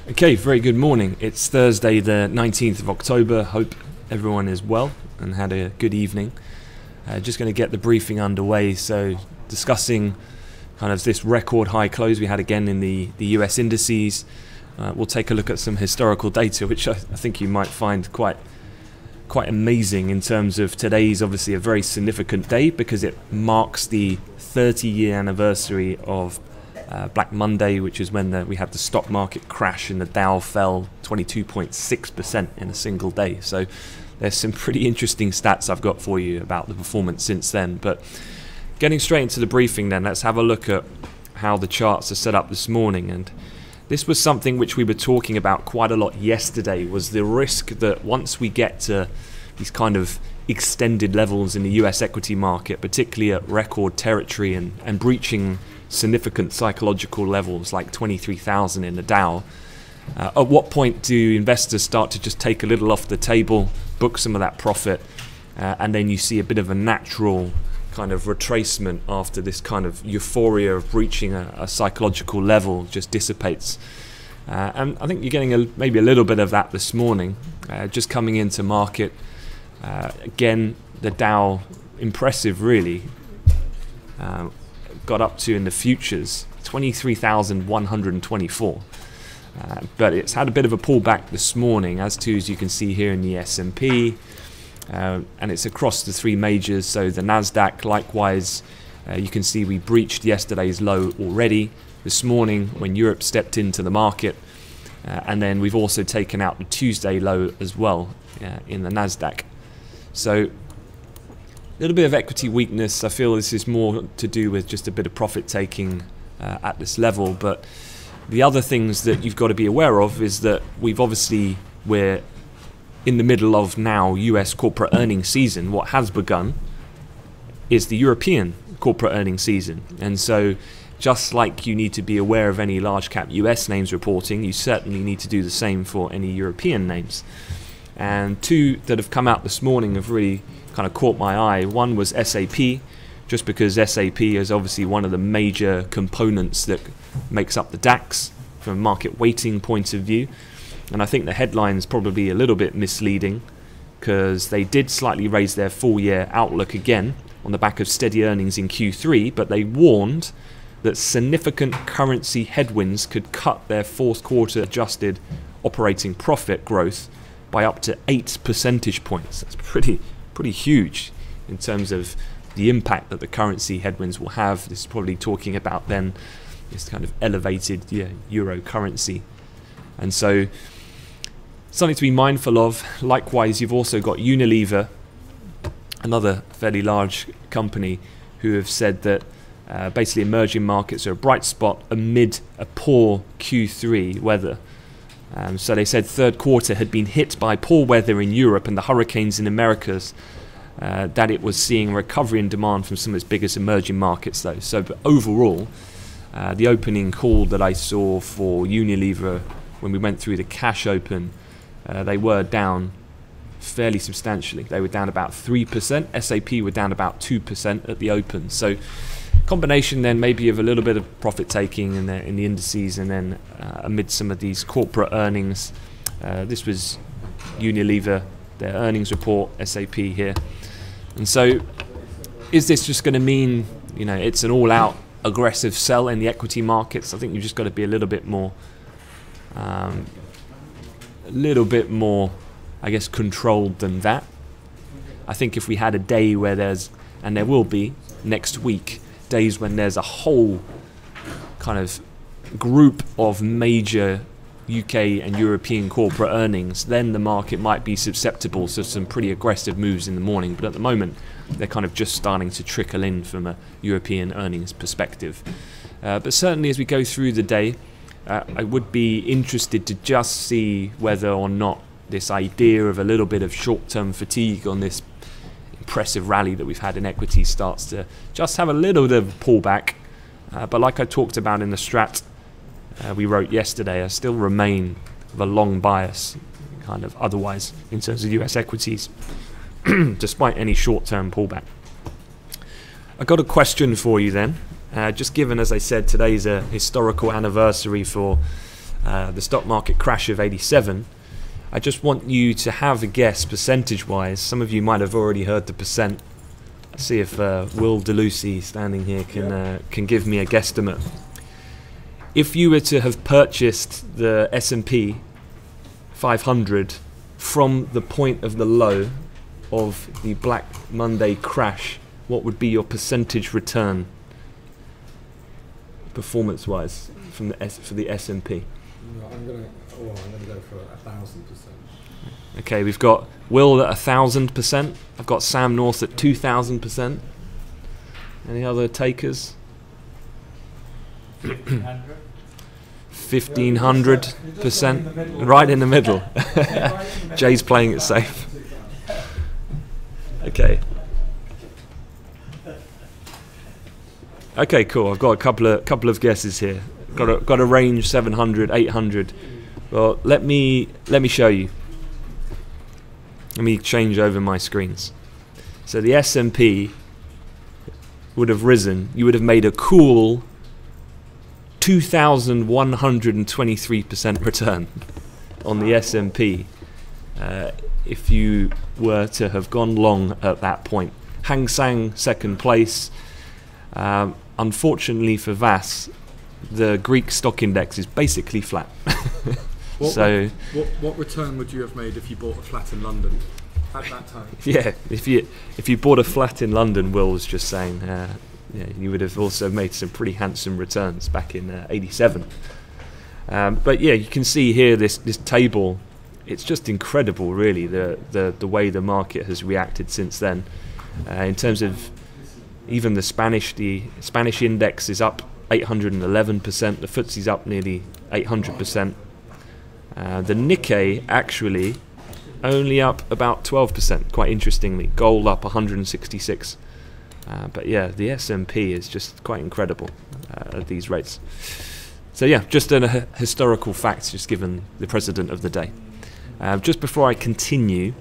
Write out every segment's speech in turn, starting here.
Okay, very good morning. It's Thursday the 19th of October. Hope everyone is well and had a good evening. Just going to get the briefing underway. So discussing kind of this record high close we had again in the US indices. We'll take a look at some historical data, which I think you might find quite amazing in terms of today's obviously a very significant day because it marks the 30-year anniversary of Black Monday, which is when we had the stock market crash and the Dow fell 22.6% in a single day. So there's some pretty interesting stats I've got for you about the performance since then. But getting straight into the briefing then, let's have a look at how the charts are set up this morning. And this was something which we were talking about quite a lot yesterday, was the risk that once we get to these kind of extended levels in the US equity market, particularly at record territory and breaching significant psychological levels like 23,000 in the Dow, at what point do investors start to just take a little off the table, book some of that profit, and then you see a bit of a natural kind of retracement after this kind of euphoria of reaching a psychological level just dissipates. And I think you're getting maybe a little bit of that this morning, just coming into market. Again, the Dow, impressive really, got up to in the futures 23,124. But it's had a bit of a pullback this morning, as you can see here in the S&P, and it's across the three majors. So the Nasdaq, likewise, you can see we breached yesterday's low already this morning when Europe stepped into the market, and then we've also taken out the Tuesday low as well in the Nasdaq. So a little bit of equity weakness. I feel this is more to do with just a bit of profit taking at this level. But the other things that you've got to be aware of is that we're in the middle of now US corporate earnings season. What has begun is the European corporate earnings season. And so just like you need to be aware of any large cap US names reporting, you certainly need to do the same for any European names. And two that have come out this morning have really kind of caught my eye. One was SAP, just because SAP is obviously one of the major components that makes up the DAX from a market weighting point of view. And I think the headline's probably a little bit misleading because they did slightly raise their full year outlook again on the back of steady earnings in Q3, but they warned that significant currency headwinds could cut their fourth quarter adjusted operating profit growth by up to 8 percentage points. That's pretty huge in terms of the impact that the currency headwinds will have. This is probably talking about then this kind of elevated euro currency. And so something to be mindful of. Likewise, you've also got Unilever, another fairly large company, who have said that basically emerging markets are a bright spot amid a poor Q3 weather. So they said third quarter had been hit by poor weather in Europe and the hurricanes in Americas, that it was seeing a recovery in demand from some of its biggest emerging markets though. So but overall, the opening call that I saw for Unilever when we went through the cash open, they were down fairly substantially. They were down about 3%. SAP were down about 2% at the open. So combination then maybe of a little bit of profit taking in the indices, and then amid some of these corporate earnings. This was Unilever, their earnings report, SAP here. And so is this just going to mean it's an all-out aggressive sell in the equity markets? I think you've just got to be a little bit more I guess controlled than that. I think if we had a day where and there will be next week, days when there's a whole kind of group of major UK and European corporate earnings, then the market might be susceptible to some pretty aggressive moves in the morning. But at the moment, they're kind of just starting to trickle in from a European earnings perspective. But certainly as we go through the day, I would be interested to just see whether or not this idea of a little bit of short-term fatigue on this impressive rally that we've had in equities starts to just have a little bit of a pullback. But like I talked about in the strat we wrote yesterday, I still remain of a long bias kind of otherwise in terms of US equities despite any short-term pullback. I got a question for you then. Just given, as I said, today's a historical anniversary for the stock market crash of 87, I just want you to have a guess percentage-wise. Some of you might have already heard the percent. Let's see if Will DeLucy standing here can give me a guesstimate. If you were to have purchased the S&P 500 from the point of the low of the Black Monday crash, what would be your percentage return, performance-wise, from for the S&P? I'm gonna go for 1,000%. Okay, we've got Will at 1,000%. I've got Sam North at 2,000%. Any other takers? 1,500. 1,500%. Right in the middle. Jay's playing it safe. Okay. Okay, cool. I've got a couple of guesses here. Got a range 700, 800. Well, let me show you. Let me change over my screens. So the S&P would have risen. You would have made a cool 2,123% return on the S&P if you were to have gone long at that point. Hang Seng second place. Unfortunately for Vas, the Greek stock index is basically flat. What return would you have made if you bought a flat in London at that time? Yeah, if you bought a flat in London, Will was just saying, yeah, you would have also made some pretty handsome returns back in 87. But yeah, you can see here this table. It's just incredible, really, the way the market has reacted since then. In terms of even the Spanish index is up 811%. The FTSE's up nearly 800%. The Nikkei actually only up about 12%, quite interestingly. Gold up 166. But yeah, the S&P is just quite incredible at these rates. So yeah, just a historical fact, just given the president of the day. Just before I continue,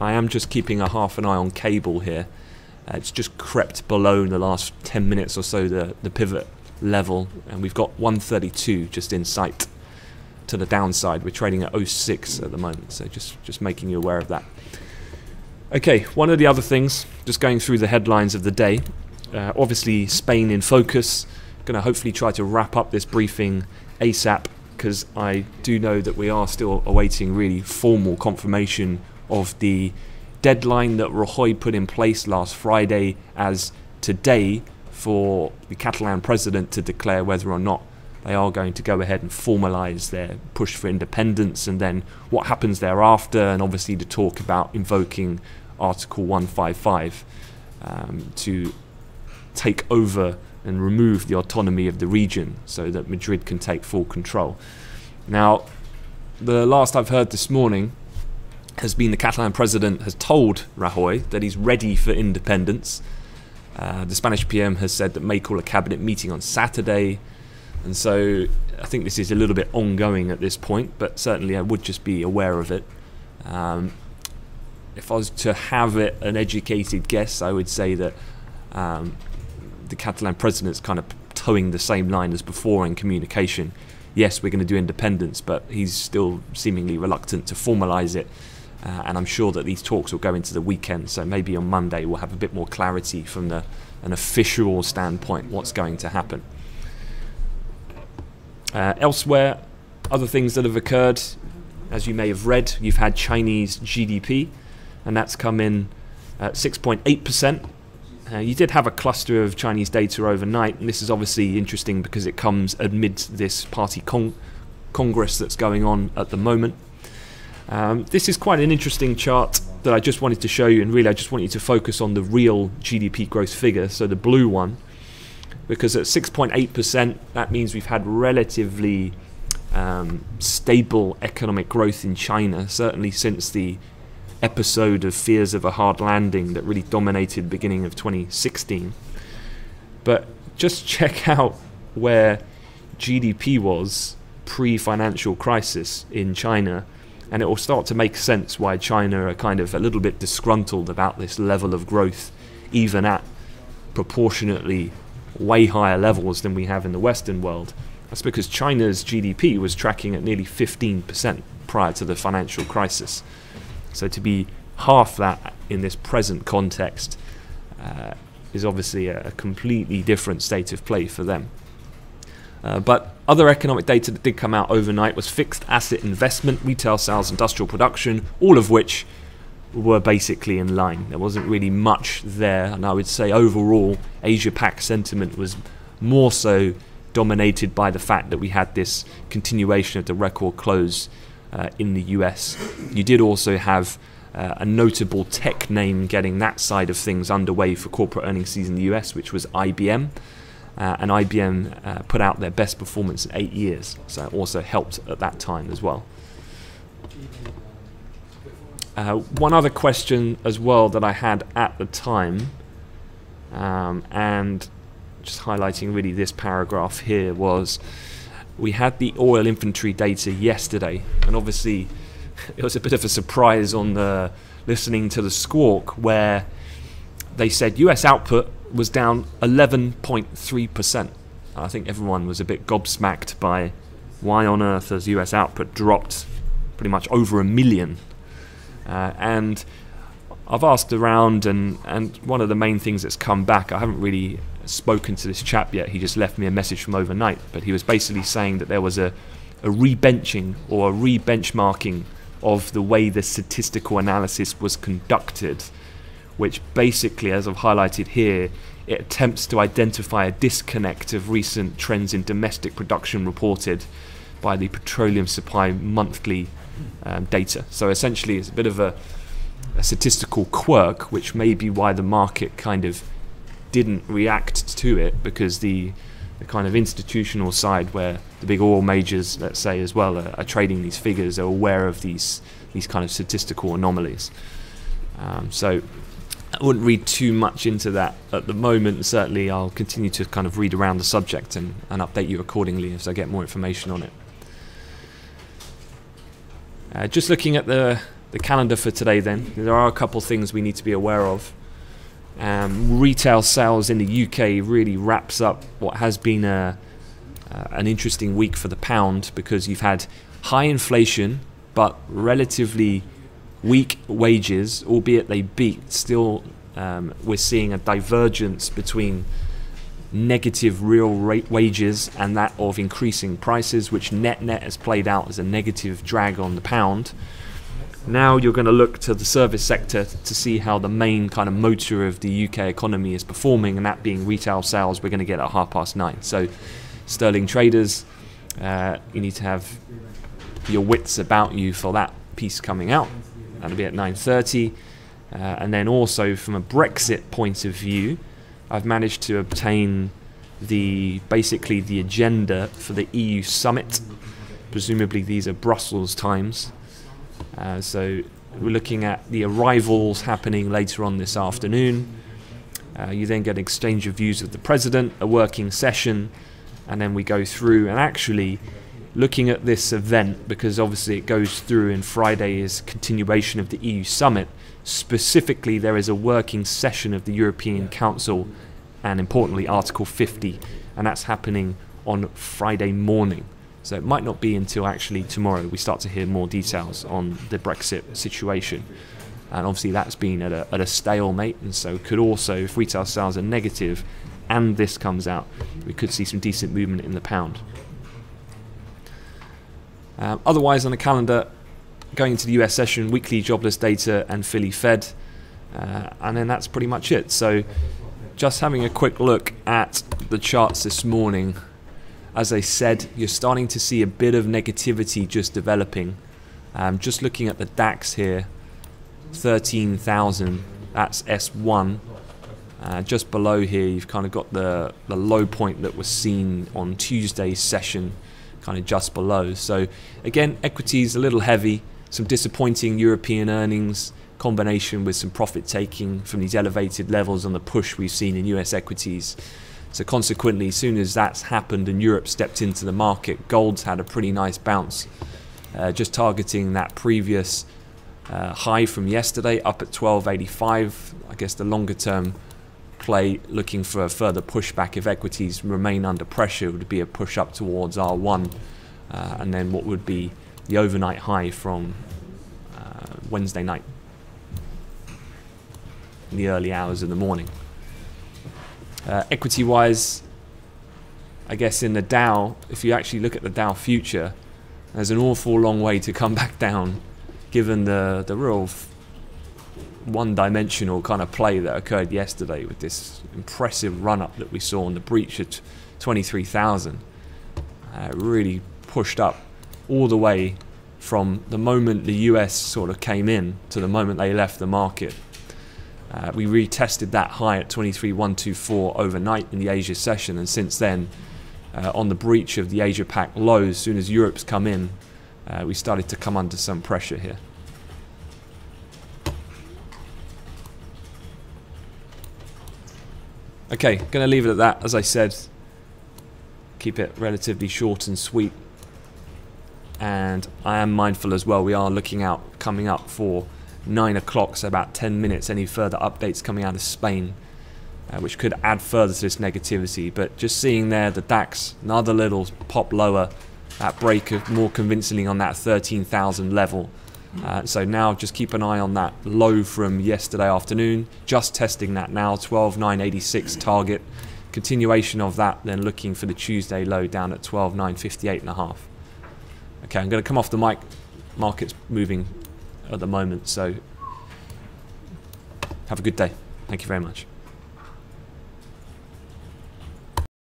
I am just keeping a half an eye on cable here. It's just crept below in the last 10 minutes or so the pivot level, and we've got 132 just in sight to the downside. We're trading at 06 at the moment, so just making you aware of that. Okay, one of the other things, just going through the headlines of the day, obviously Spain in focus. Going to hopefully try to wrap up this briefing ASAP, because I do know that we are still awaiting really formal confirmation of the deadline that Rajoy put in place last Friday as today for the Catalan president to declare whether or not they are going to go ahead and formalise their push for independence, and then what happens thereafter, and obviously the talk about invoking Article 155 to take over and remove the autonomy of the region so that Madrid can take full control. Now, the last I've heard this morning has been the Catalan president has told Rajoy that he's ready for independence. The Spanish PM has said that may call a cabinet meeting on Saturday, and so I think this is a little bit ongoing at this point, but certainly I would just be aware of it. If I was to have an educated guess, I would say that the Catalan president's kind of towing the same line as before in communication. Yes, we're going to do independence, but he's still seemingly reluctant to formalise it. And I'm sure that these talks will go into the weekend, so maybe on Monday we'll have a bit more clarity from an official standpoint what's going to happen. Elsewhere, other things that have occurred, as you may have read, you've had Chinese GDP, and that's come in at 6.8%. You did have a cluster of Chinese data overnight, and this is obviously interesting because it comes amidst this party congress that's going on at the moment. This is quite an interesting chart that I just wanted to show you, and really I just want you to focus on the real GDP growth figure, so the blue one, because at 6.8% that means we've had relatively stable economic growth in China, certainly since the episode of fears of a hard landing that really dominated the beginning of 2016. But just check out where GDP was pre-financial crisis in China, and it will start to make sense why China are kind of a little bit disgruntled about this level of growth, even at proportionately way higher levels than we have in the Western world. That's because China's GDP was tracking at nearly 15% prior to the financial crisis. So to be half that in this present context is obviously a completely different state of play for them. But other economic data that did come out overnight was fixed asset investment, retail sales, industrial production, all of which were basically in line. There wasn't really much there, and I would say overall Asia-Pac sentiment was more so dominated by the fact that we had this continuation of the record close in the US. You did also have a notable tech name getting that side of things underway for corporate earnings season in the US, which was IBM. And IBM put out their best performance in 8 years, so it also helped at that time as well. One other question as well that I had at the time, and just highlighting really this paragraph here, was we had the oil inventory data yesterday, and obviously it was a bit of a surprise on the listening to the squawk where they said US output was down 11.3%. I think everyone was a bit gobsmacked by why on earth has US output dropped pretty much over 1 million. And I've asked around, and one of the main things that's come back, I haven't really spoken to this chap yet, he just left me a message from overnight, but he was basically saying that there was a rebenching or a re-benchmarking of the way the statistical analysis was conducted, which basically, as I've highlighted here, it attempts to identify a disconnect of recent trends in domestic production reported by the Petroleum Supply Monthly data. So essentially it's a bit of a statistical quirk, which may be why the market kind of didn't react to it, because the kind of institutional side, where the big oil majors, let's say, as well, are trading these figures, are aware of these kind of statistical anomalies. So I wouldn't read too much into that at the moment. Certainly I'll continue to kind of read around the subject and update you accordingly as I get more information on it. Just looking at the calendar for today then, there are a couple things we need to be aware of. Retail sales in the UK really wraps up what has been an interesting week for the pound, because you've had high inflation but relatively weak wages, albeit they beat. Still, we're seeing a divergence between negative real wages and that of increasing prices, which net has played out as a negative drag on the pound. Now you're going to look to the service sector to see how the main kind of motor of the UK economy is performing, and that being retail sales. We're going to get at 9:30. So sterling traders, you need to have your wits about you for that piece coming out. That'll be at 9:30. And then also from a Brexit point of view, I've managed to obtain basically the agenda for the EU summit. Presumably these are Brussels times. So we're looking at the arrivals happening later on this afternoon. You then get an exchange of views with the president, a working session, and then we go through and actually looking at this event, because obviously it goes through, and Friday is continuation of the EU summit. Specifically, there is a working session of the European Council, and importantly Article 50, and that's happening on Friday morning. So it might not be until actually tomorrow we start to hear more details on the Brexit situation. And obviously that's been at a stalemate, and so could also, if retail sales are negative and this comes out, we could see some decent movement in the pound. Otherwise on the calendar, going into the US session, weekly jobless data and Philly Fed, and then that's pretty much it. So just having a quick look at the charts this morning, as I said, you're starting to see a bit of negativity just developing. Just looking at the DAX here, 13,000, that's S1. Just below here you've kind of got the low point that was seen on Tuesday's session, kind of just below. So again, equities a little heavy, some disappointing European earnings, combination with some profit taking from these elevated levels on the push we've seen in US equities. So consequently, as soon as that's happened and Europe stepped into the market, gold's had a pretty nice bounce, just targeting that previous high from yesterday up at 1285. I guess the longer term play looking for a further pushback. If equities remain under pressure, it would be a push up towards R1, and then what would be the overnight high from Wednesday night in the early hours of the morning. Equity wise, I guess in the Dow, if you actually look at the Dow future, there's an awful long way to come back down, given the real one-dimensional kind of play that occurred yesterday with this impressive run-up that we saw on the breach at 23,000. Really pushed up all the way from the moment the US sort of came in to the moment they left the market. We retested that high at 23,124 overnight in the Asia session, and since then, on the breach of the Asia Pac lows, as soon as Europe's come in, we started to come under some pressure here. Okay, going to leave it at that. As I said, keep it relatively short and sweet. And I am mindful as well, we are looking out, coming up for 9 o'clock, so about 10 minutes, any further updates coming out of Spain, which could add further to this negativity. But just seeing there the DAX, another little pop lower, that break of more convincingly on that 13,000 level. So now just keep an eye on that low from yesterday afternoon, just testing that now, 12,986 target. Continuation of that, then looking for the Tuesday low down at 12,958.5. Okay, I'm going to come off the mic. Market's moving at the moment, so have a good day. Thank you very much.